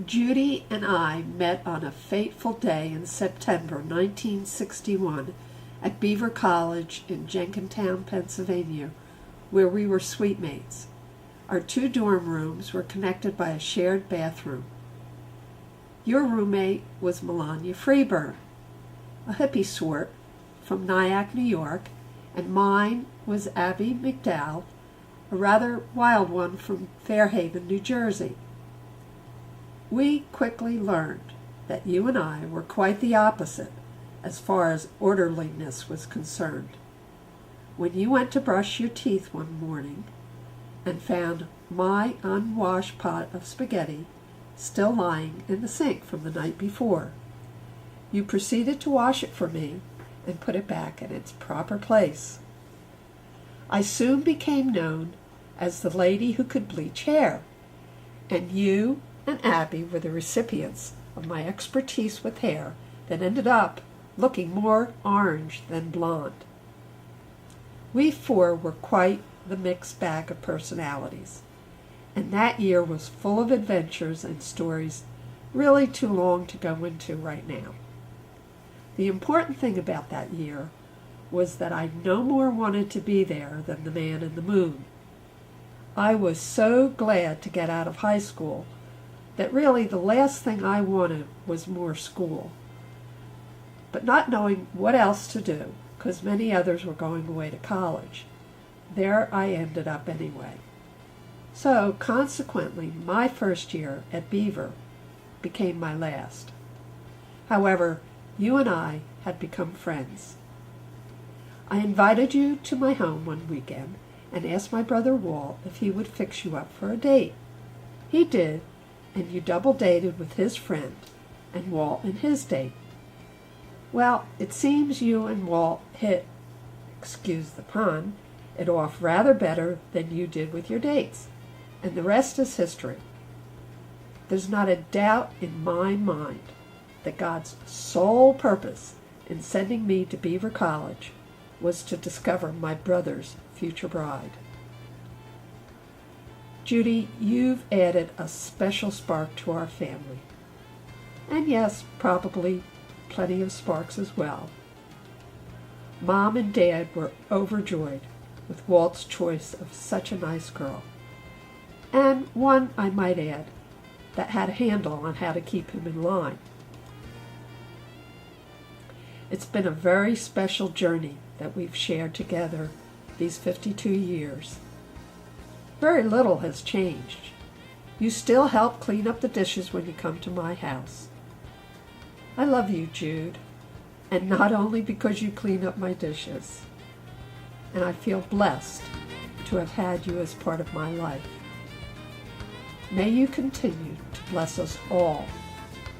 Judy and I met on a fateful day in September 1961 at Beaver College in Jenkintown, Pennsylvania, where we were suite mates. Our 2 dorm rooms were connected by a shared bathroom. Your roommate was Melania Freeburn, a hippie sort from Nyack, New York, and mine was Abby McDowell, a rather wild one from Fairhaven, New Jersey. We quickly learned that you and I were quite the opposite as far as orderliness was concerned. When you went to brush your teeth one morning and found my unwashed pot of spaghetti still lying in the sink from the night before, you proceeded to wash it for me and put it back in its proper place. I soon became known as the lady who could bleach hair, and you and Abby were the recipients of my expertise with hair that ended up looking more orange than blonde. We 4 were quite the mixed bag of personalities, and that year was full of adventures and stories really too long to go into right now. The important thing about that year was that I no more wanted to be there than the man in the moon. I was so glad to get out of high school that really the last thing I wanted was more school. But not knowing what else to do, because many others were going away to college, there I ended up anyway. So, consequently, my first year at Beaver became my last. However, you and I had become friends. I invited you to my home one weekend and asked my brother Walt if he would fix you up for a date. He did, and you double dated with his friend and Walt and his date. Well, it seems you and Walt hit, excuse the pun, it off rather better than you did with your dates, and the rest is history. There's not a doubt in my mind that God's sole purpose in sending me to Beaver College was to discover my brother's future bride. Judy, you've added a special spark to our family. And yes, probably plenty of sparks as well. Mom and Dad were overjoyed with Walt's choice of such a nice girl. And one, I might add, that had a handle on how to keep him in line. It's been a very special journey that we've shared together these 52 years. Very little has changed. You still help clean up the dishes when you come to my house. I love you, Jude, and not only because you clean up my dishes. And I feel blessed to have had you as part of my life. May you continue to bless us all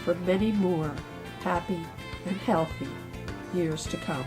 for many more happy and healthy years to come.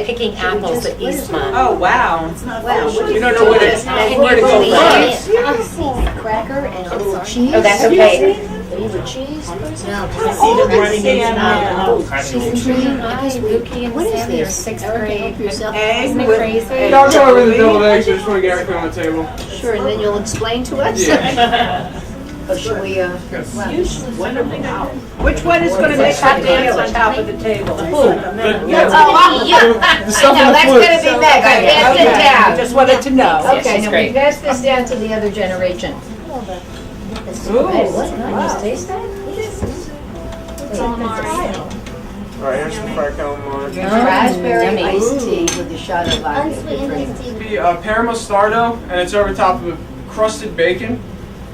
Picking apples at Eastmont. Oh, wow. Wow. You don't know where to go first. Cracker and a little cheese. Oh, that's okay. Beaver cheese? No. She's in cream pie, Luki and Sammy are 6th grade. Isn't it crazy? Don't go over the deviled eggs. I just want to get everything on the table. Sure, and then you'll explain to us? Yeah. Or should we, Which one is going to make that dance on top of the table? I know, that's gonna be Meg, I passed it down. Just wanted to know. Okay, she's now great. we pass this down to the other generation. Ooh, What, can I just taste that? It's all Mario. Alright, here's some fried calamari. Raspberry yummy. iced tea with a shot of vodka. Unsweetened iced tea. It'll be pear mostardo, and it's over top of crusted bacon.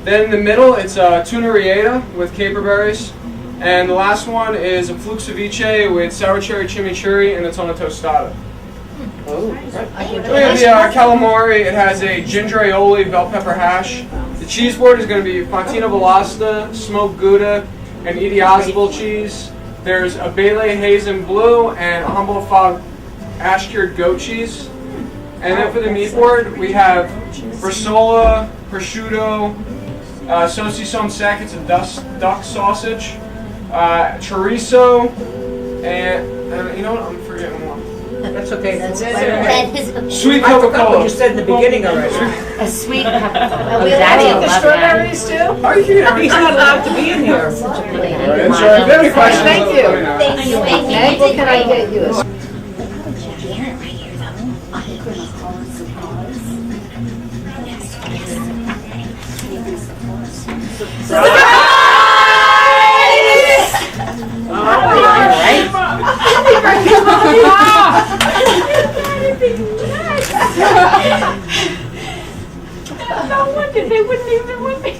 Then in the middle, it's tuna rilleta with caper berries. And the last one is a fluke ceviche with sour cherry chimichurri, and it's on a tostada. Oh, We have the calamari. It has a ginger aioli, bell pepper hash. The cheese board is going to be fontina velasta, smoked Gouda, and Idiazabal cheese. There's a Bailey Hazen Blue and a Humboldt Fog ash cured goat cheese. And then for the meat board, we have bresaola, prosciutto, saucisson sec, it's a duck sausage, chorizo, and you know what? I'm forgetting one. that's okay. That is okay. Sweet I forgot what Coca-Cola. you said in the beginning already. A sweet cup of Are oh, we Daddy allowed will the love that. strawberries too? Are you kidding? He's not allowed to be in here. Alright, so if you have any questions, Thank you. let me know. Thank you. Meg, what can I get you? No wonder they wouldn't even with me.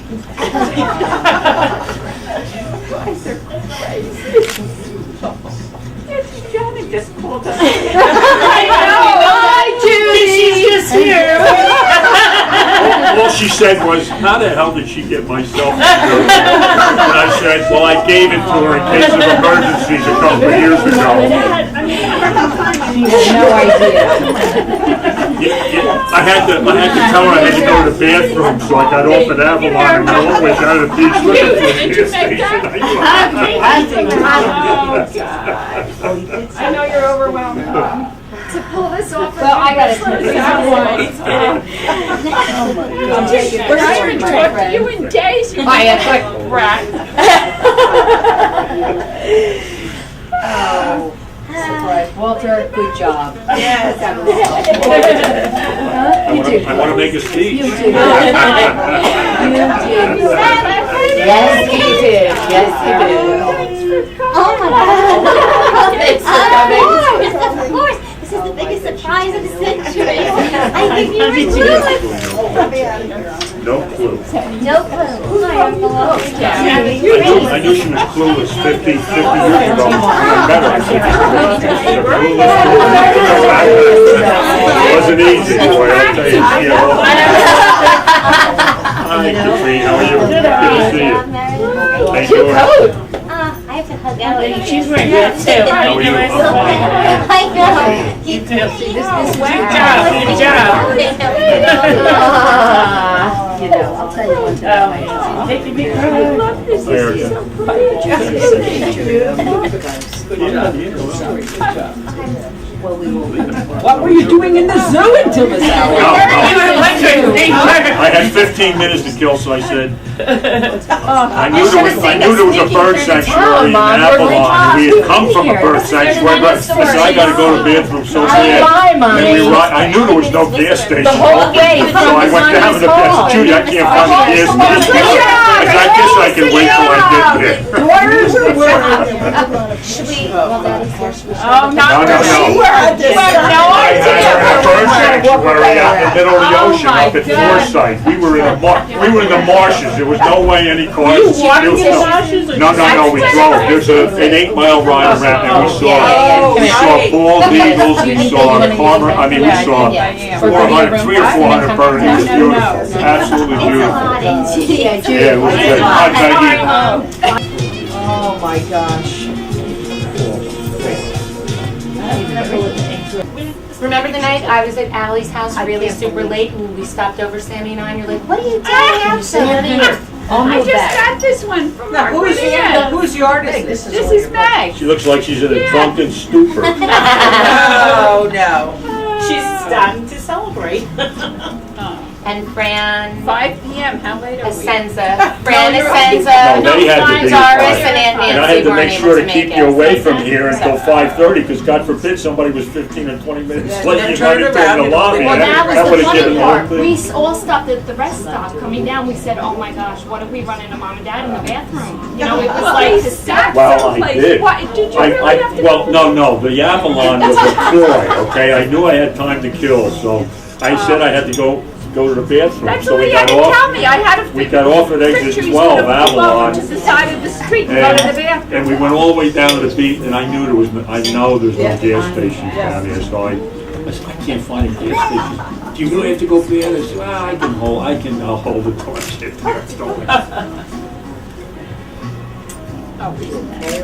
It's Johnny just pulled us. I know. Hi, Judy. She's just here. All she said was, how the hell did she get myself into this? And I said, well, I gave it to her in case of emergencies a couple of years ago. She has no idea. I had to tell her I had to go to the bathroom, so I got off at Avalon and went all the way down to the beach looking for the gas station. I know you're overwhelmed. To pull this off. Well, I gotta tell you. I haven't talked to you in days. You rat. Oh, surprise. Walter, good job. Yes. I want to make a speech. You did. Yes, he did. Yes, he did. Oh my God. Of course. This is the biggest surprise of the century. I think you were clueless. No clue. No clue. I knew she was clueless 50 years ago. I met her. I said, it wasn't easy, boy. I'll tell you. She had all- Hi, Katrina. How are you? Good to see you. How you doing? I have to hug Ellie. She's wearing that too. How are you? I'm fine. I know. You Good job. You know, I'll tell you one thing. Taking me I love this. There. This is so funny. Well, we will. What were you doing in the zoo until this hour? I had 15 minutes to kill, so I said, I knew there was a bird sanctuary in Avalon, and we had come from a bird sanctuary, but I said, I gotta go to the bathroom so bad. And I knew there was no gas station. The whole way So I went down to the gas, Judy, I can't find the gas station. I said, I guess I can wait till I get there. Should we? Well, Daddy's here. Should we? Oh, not No. really. You have no I had her in a bird idea. sanctuary out in the middle of the Oh ocean my up at God. Forsyth. We were in the marshes. There was no way any cars. walking there was in the no- marshes or No, we drove. There's an 8-mile ride around, and we saw bald eagles. We saw farmer. I mean, we saw 300 or 400 birds. It was beautiful. Absolutely beautiful. Yeah, it was good. Hi, Peggy. Oh my gosh. Remember the night I was at Allie's house really super late and we stopped over, Sammy and I, and you're like, what are you doing out there? I just got this one from Now, our video. who's the artist? This is Meg. She looks like she's in a drunken stupor. No. She's starting to celebrate. and Fran 5 p.m. How late are we? Ascenza. Fran Ascenza, No, they had to be Doris, at and Aunt 5. And I Nancy had to weren't make able sure to make keep it. you away from here until 5:30, because God forbid somebody was 15 or 20 minutes late. then You turn got into around the and- lobby. Well, that was That the would've funny given the part. whole We thing. all stopped at the rest stop coming down. We said, "Oh my gosh, what if we run into mom and dad in the bathroom?" You know, it was like the stack. Well, I did. What, did you really have to? Well, no, the Avalon was a ploy, okay? I knew I had time to kill, so I said I had to go to the bathroom. That's So what we he had got to tell off, me. I had a we got off at exit 12, Avalon. To the side of the street and go to the bathroom. And we went all the way down to the beach, and I knew I know there's no gas stations down here, so I said, I can't find a gas station. Do you really have to go bad? I said, well, I'll hold the torch in there.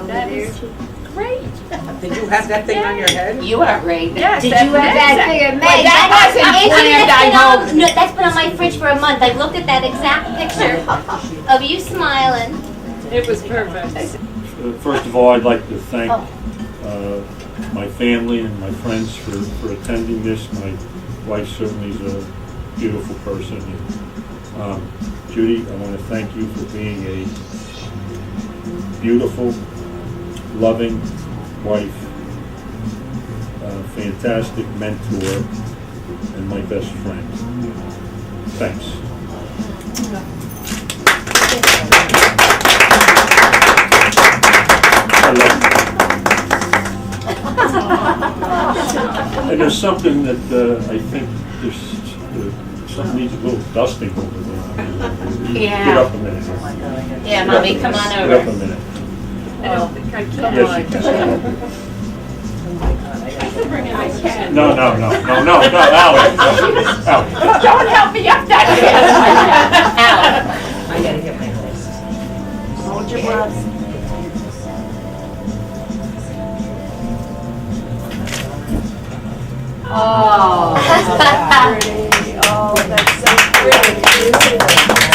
That is great. Did you have that thing on your head? You are great. Yes, Did that's you have that it. figure made? That wasn't planned, I hope. That's been on my fridge for a month. I've looked at that exact picture of you smiling. It was perfect. First of all, I'd like to thank my family and my friends for attending this. My wife certainly is a beautiful person. Judy, I want to thank you for being a beautiful, loving wife, fantastic mentor, and my best friend. Thanks. I love you. And there's something that I think something needs a little dusting over there. Yeah. Get up a minute. Yeah, Mommy, come on Get up a over. minute. I don't think I can. Yes, you can. I can. No, Alex. Alex. Don't help me up that fast. Out. I gotta get my glasses. Hold your gloves. Oh.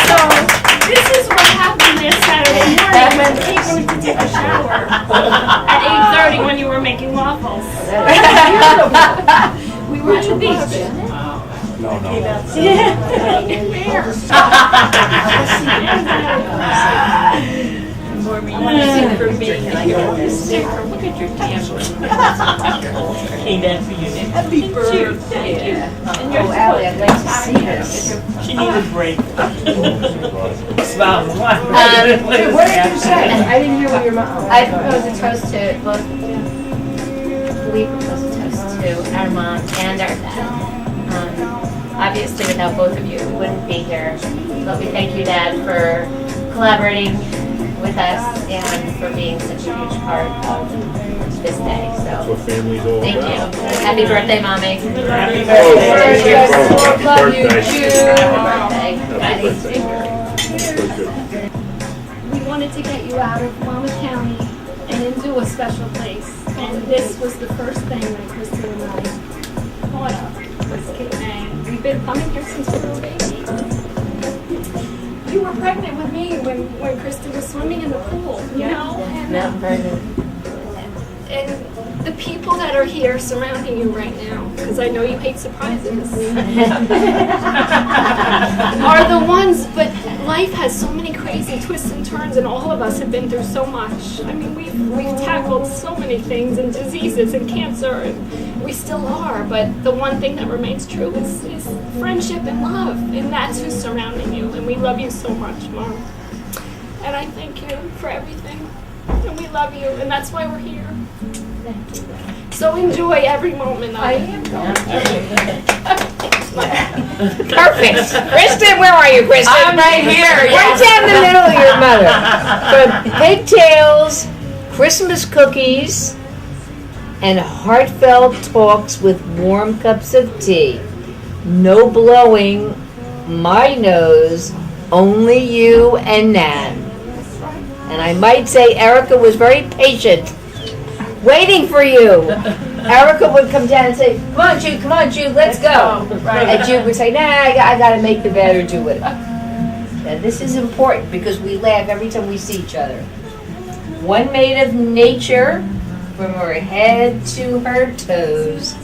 So this is what happened last Saturday morning when people went to take a shower at 8:30 when you were making waffles. We were at the beach. No. More reason for being here. Look at your camera. Came down for you. Happy birthday. Thank you. And you're Allie, I'd like to see her. She needs a break. Smile. What did you say? I didn't hear what your mom. I propose a toast to both. We propose a toast to our mom and our dad. Obviously, without both of you, we wouldn't be here. But we thank you, Dad, for collaborating with us and for being such a huge part of this day. That's So, what family's all thank about. you. Happy birthday, Mommy. Happy birthday. Love you, Happy birthday. We wanted to get you out of Monmouth County and into a special place. And this was the first thing that Kristin and I thought of. Was and we've been coming here since we were babies. You were pregnant with me when Kristin was swimming in the pool, you know? And the people that are here surrounding you right now, because I know you hate surprises, are the ones, but life has so many crazy twists and turns, and all of us have been through so much. I mean, we've tackled so many things, and diseases, and cancer, and we still are, but the one thing that remains true is friendship and love, and that's who's surrounding you, and we love you so much, Mom. And I thank you for everything, and we love you, and that's why we're here. So enjoy every moment of it. Perfect. Kristin, where are you, Kristin? I'm right here. Right down the middle of your mother. From pigtails, Christmas cookies, and heartfelt talks with warm cups of tea. No blowing my nose, only you and Nan. And I might say Erica was very patient, waiting for you. Erica would come down and say, come on, Jude, let's go. And Jude would say, nah, I gotta make the bed or do it. Now this is important because we laugh every time we see each other. One made of nature from her head to her toes,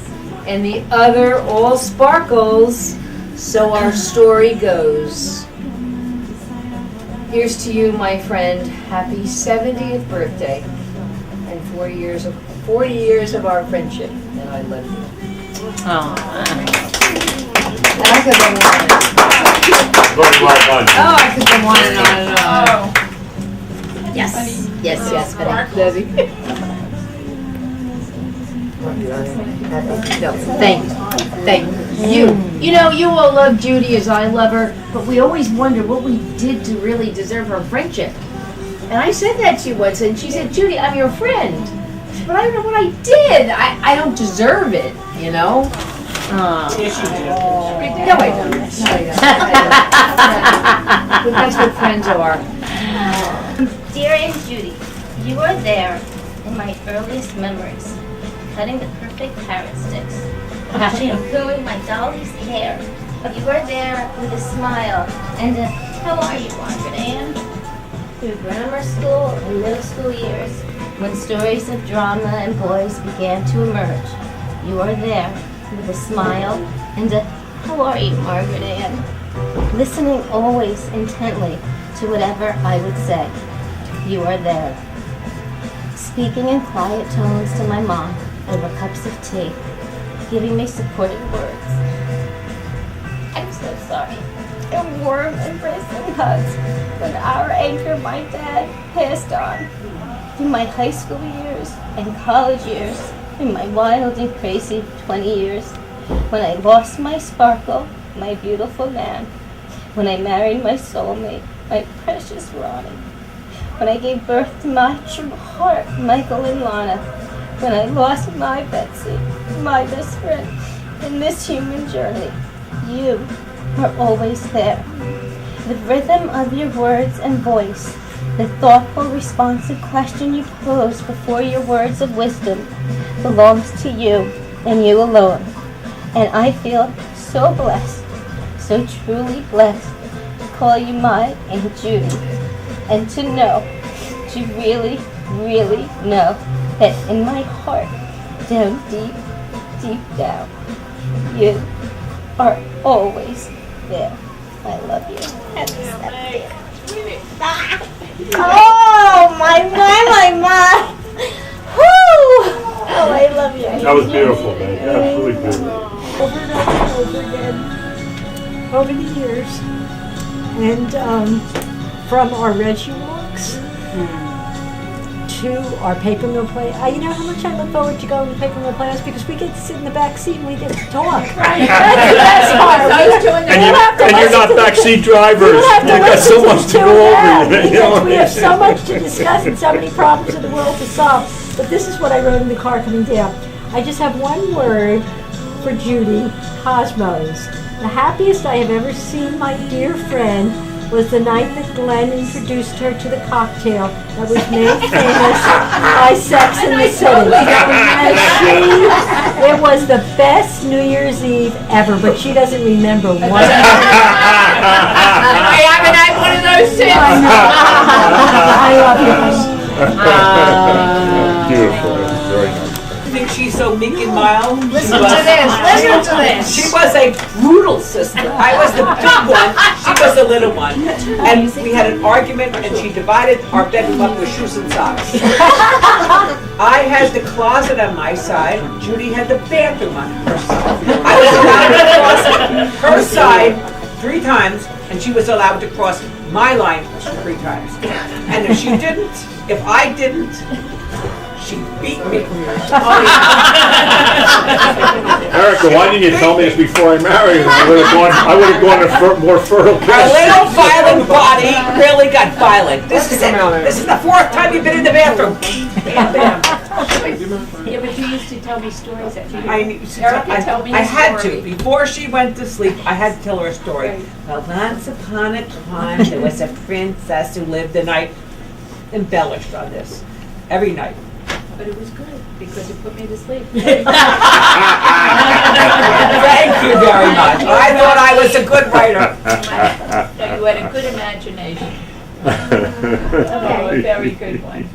and the other all sparkles So our story goes. Here's to you, my friend. Happy 70th birthday, and 40 years of our friendship. And I love you. Oh. I could go on. Very well done. Oh, I could go on and on and on. Oh. Yes. Yes, No, thank you. You know, you all love Judy as I love her, but we always wonder what we did to really deserve her friendship. And I said that to you once, and she said, Judy, I'm your friend. But I don't know what I did. I don't deserve it, you know? Yes, you do. No, I don't. But that's what friends are. Dear Aunt Judy, you are there in my earliest memories, cutting the perfect carrot sticks, shampooing my dolly's hair. You are there with a smile and a, how are you, Margaret Ann? Through grammar school and middle school years, when stories of drama and boys began to emerge, you are there with a smile and a, how are you, Margaret Ann? Listening always intently to whatever I would say. You are there. Speaking in quiet tones to my mom over cups of tea, giving me supportive words. I'm so sorry. And warm embracing hugs when our anchor, my dad, passed on. In my high school years and college years, in my wild and crazy 20 years, when I lost my sparkle, my beautiful man, when I married my soulmate, my precious Ronnie, when I gave birth to my true heart, Michael and Lana, when I lost my Betsy, my best friend, in this human journey, you are always there. The rhythm of your words and voice, the thoughtful, responsive question you pose before your words of wisdom belongs to you and you alone. And I feel so blessed, so truly blessed to call you my Aunt Judy, and to know, to really, really know that in my heart, down deep, deep down, you are always there. I love you. Happy 70th. Oh, my. Woo! Oh, I love you. That was beautiful, man. Absolutely beautiful. Over and over and over again over the years. And from our Reggie walks to our paper mill play. You know how much I look forward to going to paper mill plays because we get to sit in the back seat and we get to talk. Right. That's the best part. And you're not backseat drivers. You got so much to go over. Because we have so much to discuss and so many problems in the world to solve. But this is what I wrote in the car coming down. I just have one word for Judy, cosmos. The happiest I have ever seen my dear friend was the night that Glenn introduced her to the cocktail that was made famous by Sex in the City. And it was the best New Year's Eve ever, but she doesn't remember one. I haven't had one of those since. I love you. Beautiful. Very nice. I think she's so meek and mild. Listen to this. She was a brutal sister. I was the big one. She was the little one. And we had an argument, and she divided our bedroom up with shoes and socks. I had the closet on my side. Judy had the bathroom on her side. I was allowed to cross her side 3 times, and she was allowed to cross my line 3 times. And if I didn't, she beat me. Erica, why didn't you tell me this before I married her? I would have gone a more fertile case. Her little violent body really got violent. This is it. This is the 4th time you've been in the bathroom. Bam, bam. Yeah, but you used to tell me stories that you I had to. Before she went to sleep, I had to tell her a story. Well, once upon a time, there was a princess who lived the night. Embellished on this. Every night. But it was good because it put me to sleep. Thank you very much. I thought I was a good writer. No, you had a good imagination. Oh, a very good one.